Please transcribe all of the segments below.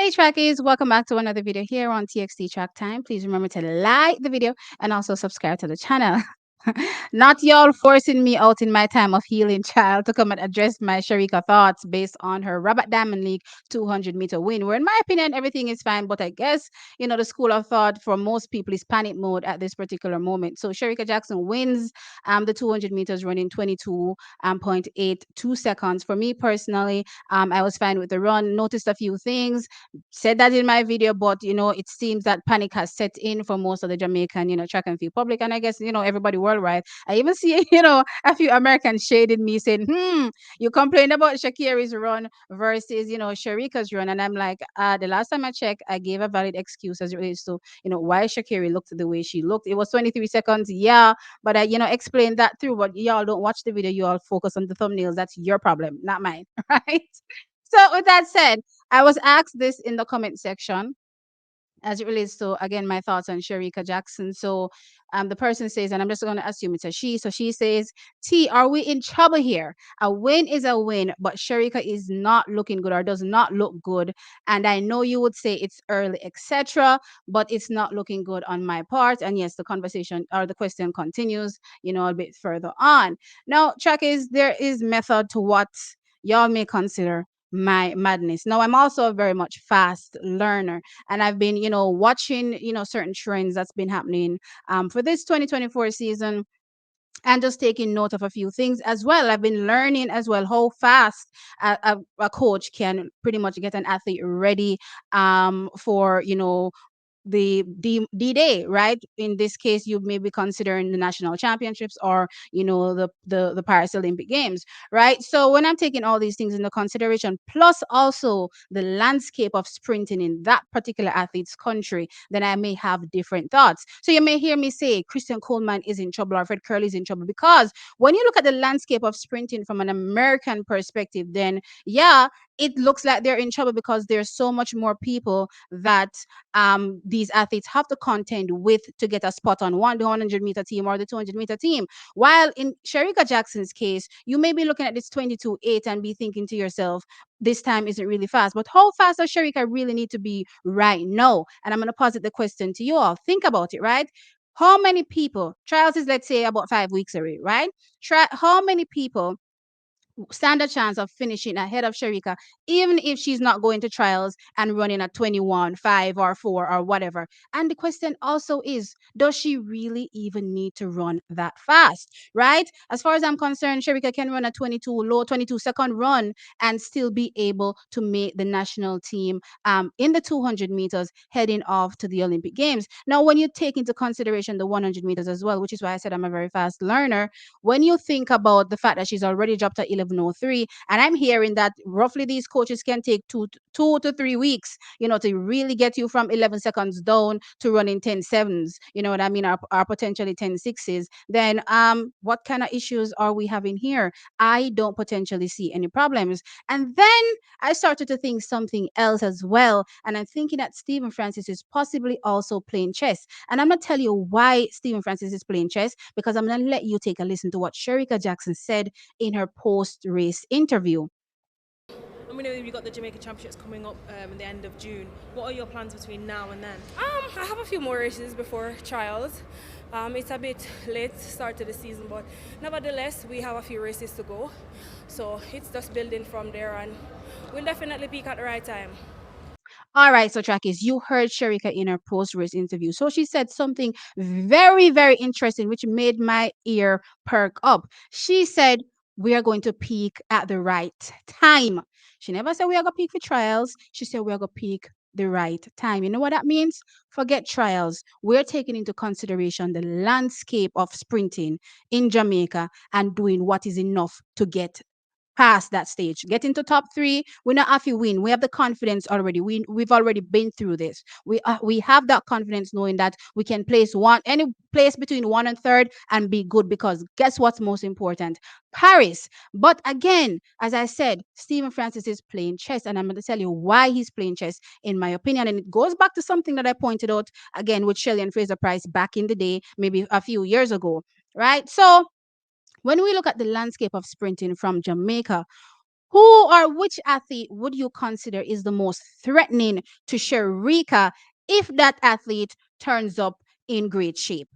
Hey trackies, welcome back to another video here on TXT Track Time. Please remember to like the video and also subscribe to the channel. Not y'all forcing me out in my time of healing, child, to come and address my Shericka thoughts based on her Robert Diamond League 200-meter win. Where, in my opinion, everything is fine, but I guess the school of thought for most people is panic mode at this particular moment. So Shericka Jackson wins the 200 meters running 22.82 seconds. For me personally, I was fine with the run. Noticed a few things, said that in my video, but it seems that panic has set in for most of the Jamaican, track and field public, and I guess everybody worldwide. I even see a few Americans shaded me saying, you complained about Shakira's run versus Shericka's run, and I'm like, the last time I checked, I gave a valid excuse as it relates to why Shakira looked the way she looked. It was 23 seconds, yeah, but I explained that through. But y'all don't watch the video, you all focus on the thumbnails. That's your problem, not mine. Right? So with that said, I was asked this in the comment section as it relates to, again, my thoughts on Shericka Jackson. So the person says, and I'm just going to assume it's a she. So she says, T, are we in trouble here? A win is a win, but Shericka is not looking good or does not look good. And I know you would say it's early, etc., but it's not looking good on my part. And yes, the conversation or the question continues, a bit further on. Now, track is there is method to what y'all may consider my madness. Now, I'm also a very much fast learner, and I've been, watching, certain trends that's been happening for this 2024 season, and just taking note of a few things as well. I've been learning as well how fast a coach can pretty much get an athlete ready for the D-Day, right? In this case, you may be considering the national championships or, the Paris Olympic Games, right? So when I'm taking all these things into consideration, plus also the landscape of sprinting in that particular athlete's country, then I may have different thoughts. So you may hear me say Christian Coleman is in trouble or Fred Curley is in trouble, because when you look at the landscape of sprinting from an American perspective, then yeah, it looks like they're in trouble because there's so much more people that these athletes have to contend with to get a spot on the 100-meter team or the 200-meter team. While in Shericka Jackson's case, you may be looking at this 22.8 and be thinking to yourself, this time isn't really fast. But how fast does Shericka really need to be right now? And I'm going to posit the question to you all. Think about it, right? How many people, trials is, let's say, about 5 weeks away, right? How many people stand a chance of finishing ahead of Shericka, even if she's not going to trials and running at 21, 5 or 4 or whatever. And the question also is, does she really even need to run that fast, right? As far as I'm concerned, Shericka can run a 22, low 22-second run and still be able to make the national team in the 200 meters heading off to the Olympic Games. Now, when you take into consideration the 100 meters as well, which is why I said I'm a very fast learner, when you think about the fact that she's already dropped at 11:03, and I'm hearing that roughly these coaches can take 2 to 3 weeks, to really get you from 11 seconds down to running 10 sevens, you know what I mean, or potentially 10 6s, then what kind of issues are we having here? I don't potentially see any problems. And then I started to think something else as well, and I'm thinking that Stephen Francis is possibly also playing chess. And I'm going to tell you why Stephen Francis is playing chess, because I'm going to let you take a listen to what Shericka Jackson said in her post-race interview. And we know we've got the Jamaica Championships coming up in the end of June. What are your plans between now and then? I have a few more races before trials. It's a bit late start to the season, but nevertheless, we have a few races to go. So it's just building from there, and we'll definitely peak at the right time. All right, so trackies, you heard Shericka in her post-race interview. So she said something very, very interesting, which made my ear perk up. She said, we are going to peak at the right time. She never said we are going to peak for trials. She said we are going to peak the right time. You know what that means? Forget trials. We're taking into consideration the landscape of sprinting in Jamaica and doing what is enough to get past that stage, get into top three. We're not have to win. We have the confidence already. We've already been through this. We have that confidence knowing that we can place any place between 1 and 3rd and be good, because guess what's most important? Paris. But again, as I said, Stephen Francis is playing chess, and I'm going to tell you why he's playing chess, in my opinion. And it goes back to something that I pointed out again with Shelly and Fraser Price back in the day, maybe a few years ago, right? So when we look at the landscape of sprinting from Jamaica, Who or which athlete would you consider is the most threatening to Shericka if that athlete turns up in great shape?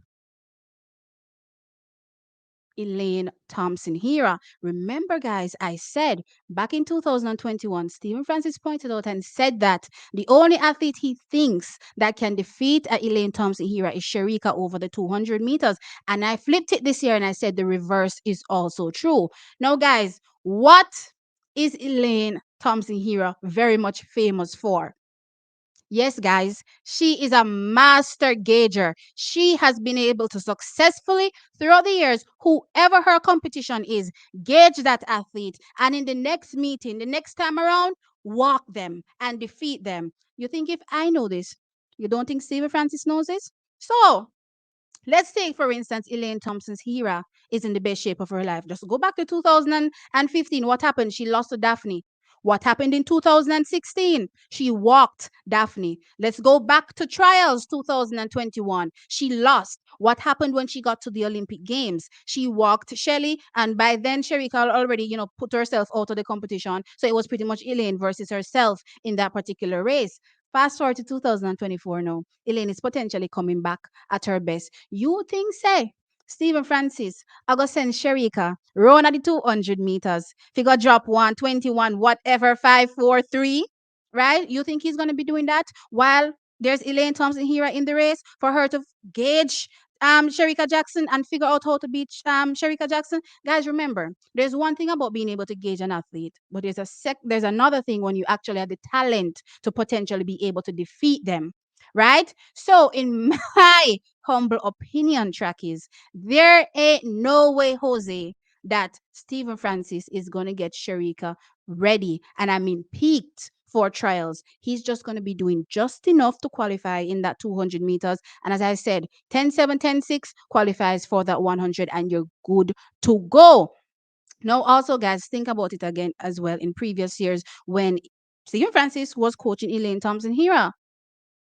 Elaine Thompson-Herah. Remember, guys, I said back in 2021, Stephen Francis pointed out and said that the only athlete he thinks that can defeat Elaine Thompson-Herah is Shericka over the 200 meters. And I flipped it this year and I said the reverse is also true. Now, guys, what is Elaine Thompson-Herah very much famous for? Yes, guys, she is a master gauger. She has been able to successfully, throughout the years, whoever her competition is, gauge that athlete. And in the next meeting, the next time around, walk them and defeat them. You think if I know this, you don't think Stephen Francis knows this? So, let's take, for instance, Elaine Thompson's is in the best shape of her life. Just go back to 2015. What happened? She lost to Daphne. What happened in 2016? She walked Daphne. Let's go back to trials 2021. She lost. What happened when she got to the Olympic Games? She walked Shelly, and by then Shericka already, put herself out of the competition. So it was pretty much Elaine versus herself in that particular race. Fast forward to 2024 now. Elaine is potentially coming back at her best. You think, say, Stephen Francis, I go send Shericka run at the 200 meters. Figure drop 121, whatever, 543, right? You think he's going to be doing that while there's Elaine Thompson-Herah in the race for her to gauge Shericka Jackson and figure out how to beat Shericka Jackson? Guys, remember, there's one thing about being able to gauge an athlete, but there's another thing when you actually have the talent to potentially be able to defeat them, right? So, in my humble opinion, trackies, there ain't no way, Jose, that Stephen Francis is going to get Shericka ready, and I mean peaked for trials. He's just going to be doing just enough to qualify in that 200 meters. And as I said, 10-7, 10-6 qualifies for that 100, and you're good to go. Now, also, guys, think about it again as well in previous years when Stephen Francis was coaching Elaine Thompson-Herah.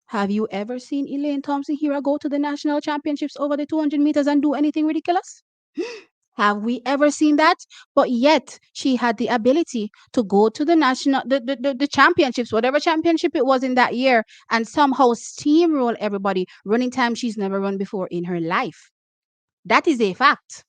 Have you ever seen Elaine Thompson-Herah go to the national championships over the 200 meters and do anything ridiculous? Have we ever seen that? But yet she had the ability to go to the national the championships, whatever championship it was in that year, and somehow steamroll everybody, running time she's never run before in her life. That is a fact,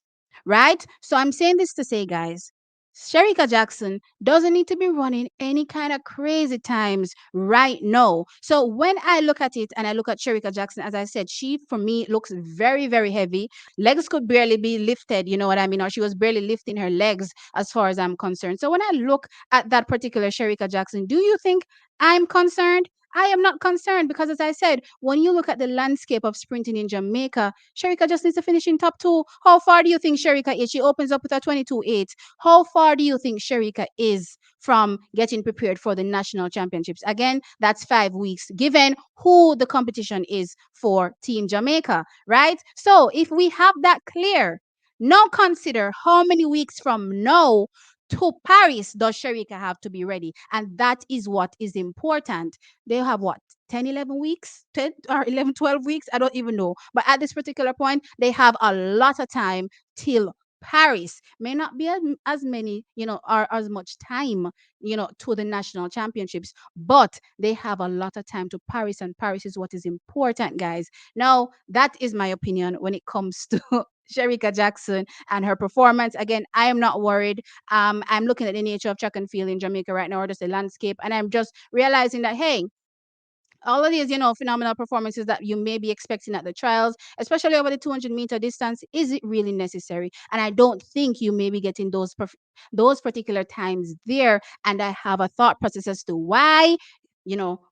right? So I'm saying this to say, guys, Shericka Jackson doesn't need to be running any kind of crazy times right now. So when I look at it and I look at Shericka Jackson, as I said, she for me looks very, very heavy. Legs could barely be lifted, you know what I mean? Or she was barely lifting her legs as far as I'm concerned. So when I look at that particular Shericka Jackson, do you think I'm concerned? I am not concerned because, as I said, when you look at the landscape of sprinting in Jamaica, Shericka just needs to finish in top two. How far do you think Shericka is? She opens up with a 22.8. How far do you think Shericka is from getting prepared for the national championships? Again, that's 5 weeks, given who the competition is for Team Jamaica, right? So if we have that clear, now consider how many weeks from now to Paris does Shericka have to be ready? And that is what is important. They have what? 10, 11 weeks, 10 or 11, 12 weeks. I don't even know. But at this particular point, they have a lot of time till Paris. May not be as many, or as much time, to the national championships, but they have a lot of time to Paris, and Paris is what is important, guys. Now, that is my opinion when it comes to Shericka Jackson and her performance. Again, I am not worried. I'm looking at the nature of track and field in Jamaica right now, or just the landscape, and I'm just realizing that, hey, all of these, phenomenal performances that you may be expecting at the trials, especially over the 200-meter distance, is it really necessary? And I don't think you may be getting those particular times there. And I have a thought process as to why.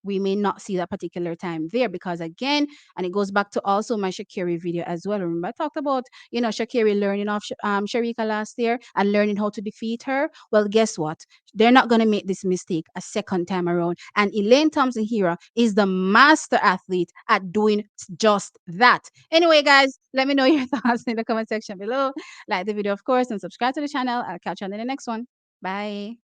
We may not see that particular time there because again, and it goes back to also my Shakiri video as well. Remember, I talked about, Shakiri learning off Shericka last year and learning how to defeat her. Well, guess what? They're not going to make this mistake a second time around. And Elaine Thompson-Herah is the master athlete at doing just that. Anyway, guys, let me know your thoughts in the comment section below. Like the video, of course, and subscribe to the channel. I'll catch you on in the next one. Bye.